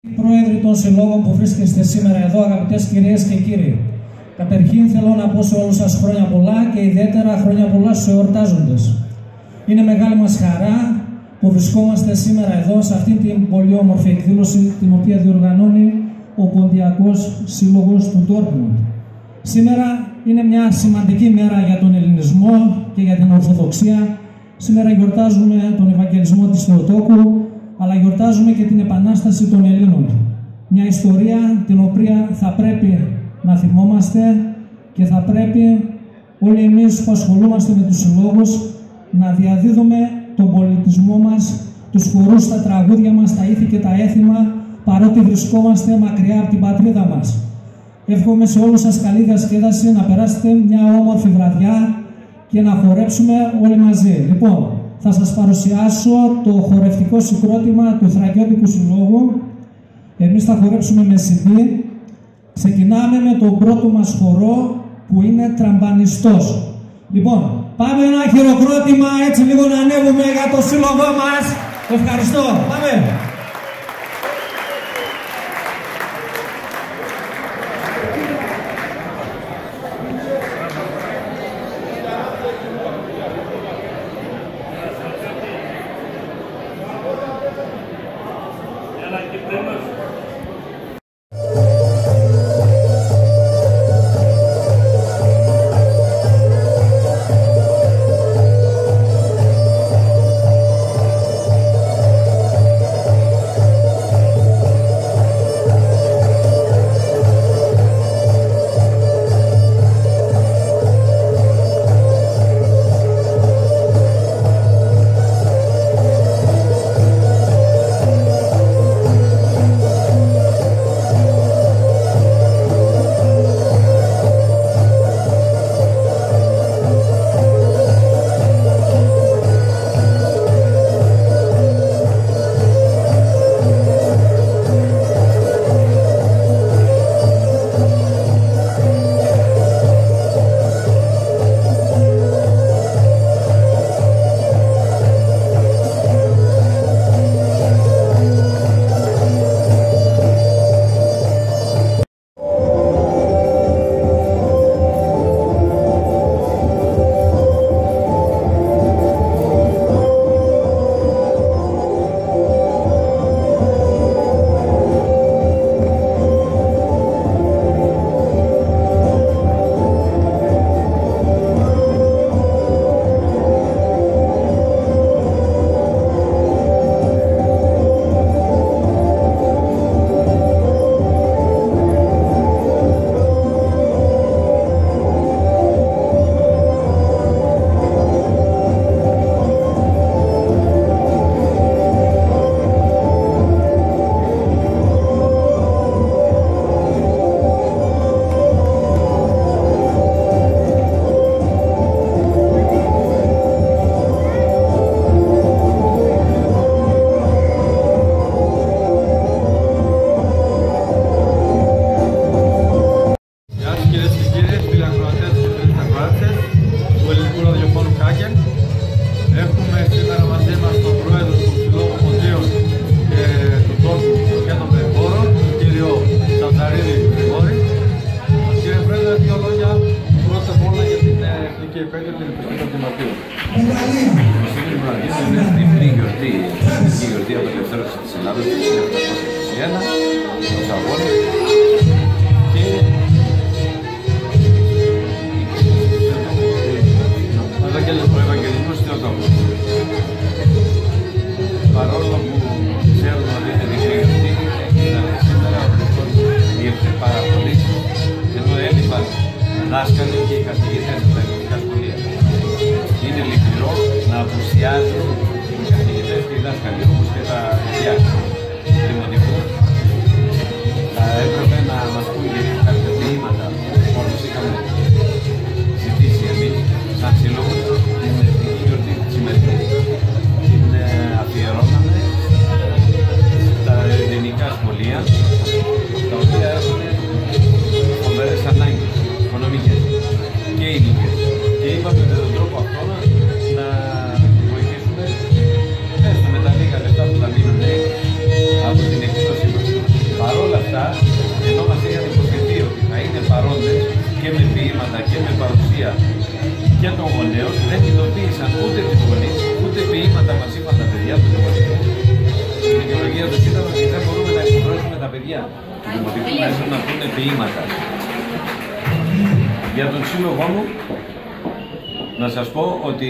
Πρόεδροι των συλλόγων που βρίσκεστε σήμερα εδώ, αγαπητές κυρίες και κύριοι, καταρχήν θέλω να πω σε όλους σας χρόνια πολλά και ιδιαίτερα χρόνια πολλά στους εορτάζοντες. Είναι μεγάλη μας χαρά που βρισκόμαστε σήμερα εδώ σε αυτή την πολύ όμορφη εκδήλωση την οποία διοργανώνει ο Ποντιακός Σύλλογος του Ντόρτμουντ. Σήμερα είναι μια σημαντική μέρα για τον ελληνισμό και για την Ορθοδοξία. Σήμερα γιορτάζουμε τον Ευαγγελισμό της Θεοτόκου, αλλά γιορτάζουμε και την Επανάσταση των Ελλήνων. Μια ιστορία την οποία θα πρέπει να θυμόμαστε και θα πρέπει όλοι εμείς που ασχολούμαστε με τους συλλόγους να διαδίδουμε τον πολιτισμό μας, τους χορούς, τα τραγούδια μας, τα ήθη και τα έθιμα, παρότι βρισκόμαστε μακριά από την πατρίδα μας. Εύχομαι σε όλους σας καλή διασκέδαση, να περάσετε μια όμορφη βραδιά και να χορέψουμε όλοι μαζί. Λοιπόν, θα σας παρουσιάσω το χορευτικό συγκρότημα του Θρακιώτικου Συλλόγου. Εμείς θα χορέψουμε με CD. Ξεκινάμε με τον πρώτο μας χορό που είναι τραμπανιστός. Λοιπόν, πάμε ένα χειροκρότημα έτσι λίγο να ανέβουμε για το σύλλογό μας. Ευχαριστώ. Πάμε. Παρόλο που ξέρουμε ότι είναι μικρή γιορτή, ήταν σήμερα ο Χριστός ήρθε πάρα πολύ, ενώ έλειπαν δάσκαλοι και οι καθηγητές στα ελληνικά σχολεία. Είναι λυπηρό να απουσιάζουν οι καθηγητές και οι δάσκαλοι, όπως και τα παιδιά δημοτικού και με ποίηματα και με παρουσία και των γονέων, δεν ειδοποίησαν ούτε τις γονείς, ούτε ποίηματα μας είπαν τα παιδιά του Δημοτικού. Η δικαιολογία τους ήταν ότι δεν μπορούμε να εκπληρώσουμε τα παιδιά του Δημοτικού να έρθουν να πούνε ποίηματα. Για τον σύλλογό μου, να σας πω ότι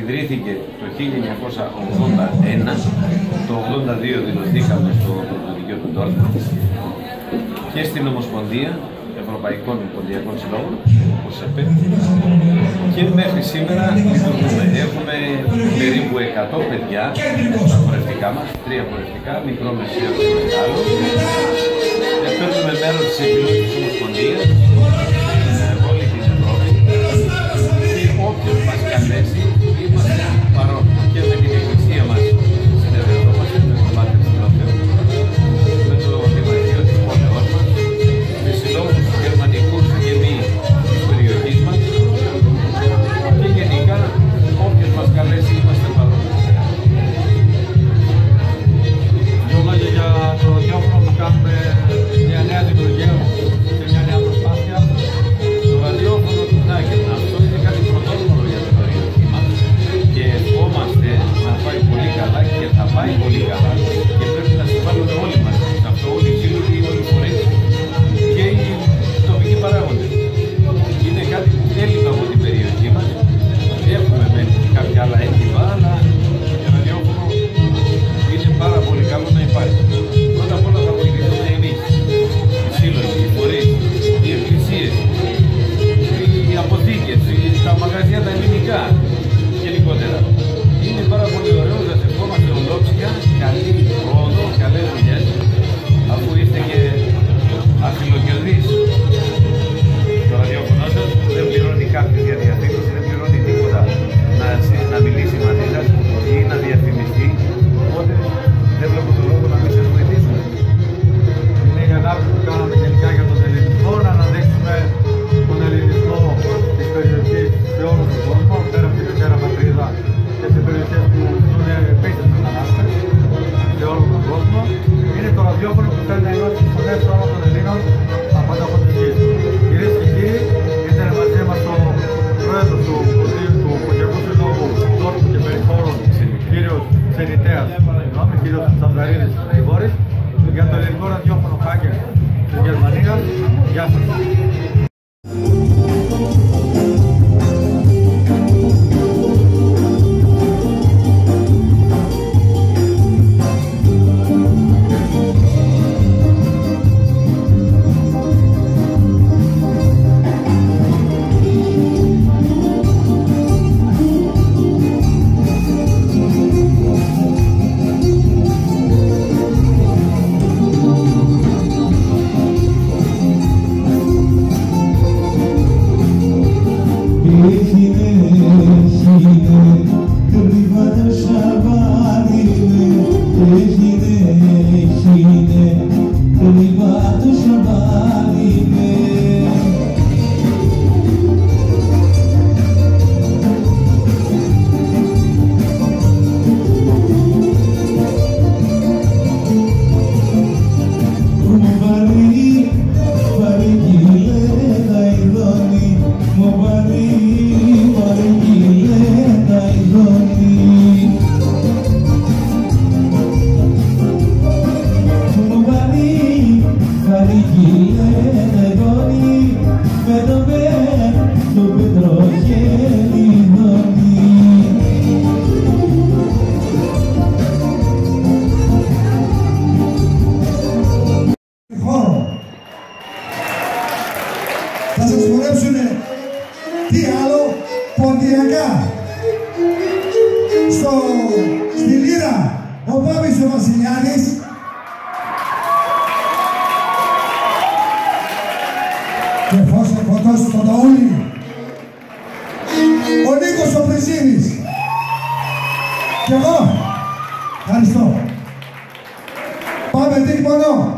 ιδρύθηκε το 1981, το 82 δηλωθήκαμε στο Πρωτοδικείο του Ντόρτμουντ και στην Ομοσπονδία Ευρωπαϊκών Ποντιακών Συλλόγων, όπως ΕΠΕ, και μέχρι σήμερα λειτουργούμε. Έχουμε περίπου 100 παιδιά στα χορευτικά μας, 3 χορευτικά, μικρό, μεσαίο και μεγάλο. Παίρνουμε μέρος της εκδήλωσης της Ομοσπονδίας, όλη την Ευρώπη, και όποιος μας καλέσει είμαστε παρόν. Και με την εκκλησία μας συνεργαζόμαστε, με τον Πάτερ Συλλογέο, με το Δημαρχείο της πόλεως μας, με συλλόγους γερμανικούς και μη της περιοχής μας, και γενικά όποιος μας καλέσει είμαστε παρόν. Δύο λόγια για το ραδιόφωνο που κάνουμε μια νέα λειτουργία και μια νέα προσπάθεια. Το ραδιόφωνο του Νάγκελ, αυτό είναι κάτι πρωτόγνωρο για την περιοχή μας και ευχόμαστε να πάει πολύ καλά και θα πάει πολύ καλά και πρέπει να συμβάλλουν όλοι μας σε αυτό, όλοι οι σύλλογοι, όλοι οι φορείς και οι τοπικοί παράγοντες. Είναι κάτι που έλειπε από την περιοχή μας. Έχουμε με κάποια άλλα έντυπα, αλλά το ραδιόφωνο είναι πάρα πολύ καλό να υπάρχει. Πρώτα απ' όλα θα βοηθηθούμε εμείς, οι σύλλογοι, οι φορείς, οι εκκλησίες, οι αποθήκες, τα μαγαζιά τα ελληνικά γενικότερα. Είναι πάρα πολύ ωραίο, σας ευχόμαστε ολόψυχα, καλή πρόοδο, καλές δουλειές, αφού είστε και αφιλοκερδείς. Το ραδιόφωνο σας δεν πληρώνει κάποιος για διαφήμιση, δεν πληρώνει τίποτα να μιλήσει μαζί σας ή να διαφημιστεί, οπότε δεν βλέπω τον λόγο να μην σας βοηθήσουμε. Είναι η αγάπη που κάναμε γενικά για τον ελληνισμό, να αναδείξουμε τον ελληνισμό της περιοχής σε όλο τον κόσμο, πέρα από την δικιά πατρίδα και σε περιοχές που ζουν επίσης μετανάστες σε όλο τον κόσμο. Είναι το ραδιόφωνο που θέλει να ενώσει τις φωνές όλων των Ελλήνων από τα χωτικής. Κυρίες και κύριοι, ήταν μαζί μας ο πρόεδρος του Ποντιακού Συλλόγου Ντόρτμουντ και Περιχώρων, κύριος Ξενιτέας, κύριος Τσανταρίδης Γρηγόρης, για το ελληνικό ραδιόφωνο Χάγκερ της Γερμανίας. Γεια σας. Θα σας χορέψουνε τι άλλο, ποντιακά. Στη λύρα ο Πάπης ο Βασιλιάδης, και εφόσον φωτώσει το ταούλι, ο Νίκος ο Πρεσίδης και εγώ. Ευχαριστώ. Πάμε τι μόνο.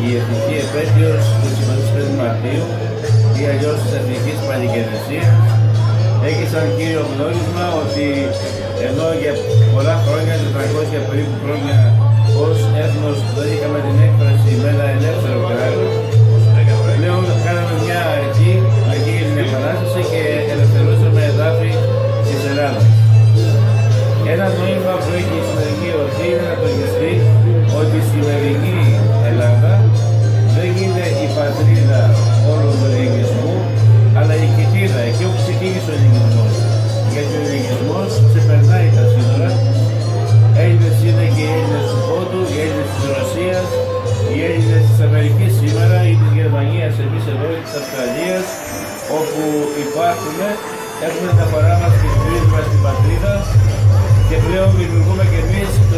Η εθνική επέτειος του 25 Μαρτίου ή αλλιώς της Εθνικής Πανηγενεσίας έχει σαν κύριο γνώρισμα ότι ενώ για πολλά χρόνια, 400 περίπου χρόνια, ως έθνος δεν είχαμε την έκφραση με ένα ελεύθερο κράτος, πλέον κάναμε μια αρχή για την Επανάσταση και ελευθερώσαμε εδάφη της Ελλάδας. Ένα νόημα που έχει η σημερινή ορθή είναι να τονιστεί ότι η σημερινή Ελλάδα δεν είναι η πατρίδα όλου του ελληνισμού, αλλά η κοιτίδα, εκεί όπου ξεκίνησε ο ελληνισμός. Γιατί ο ελληνισμός ξεπερνάει τα σύνορα. Έλληνες είναι και οι Έλληνες του Πόντου, οι Έλληνες της Ρωσίας, οι Έλληνες της Αμερικής σήμερα, ή της Γερμανίας, εμείς εδώ, ή της Αυστραλίας, όπου υπάρχουμε, έχουμε τα φορά μας και τη ζωή μας στην πατρίδα και πλέον δημιουργούμε και εμείς το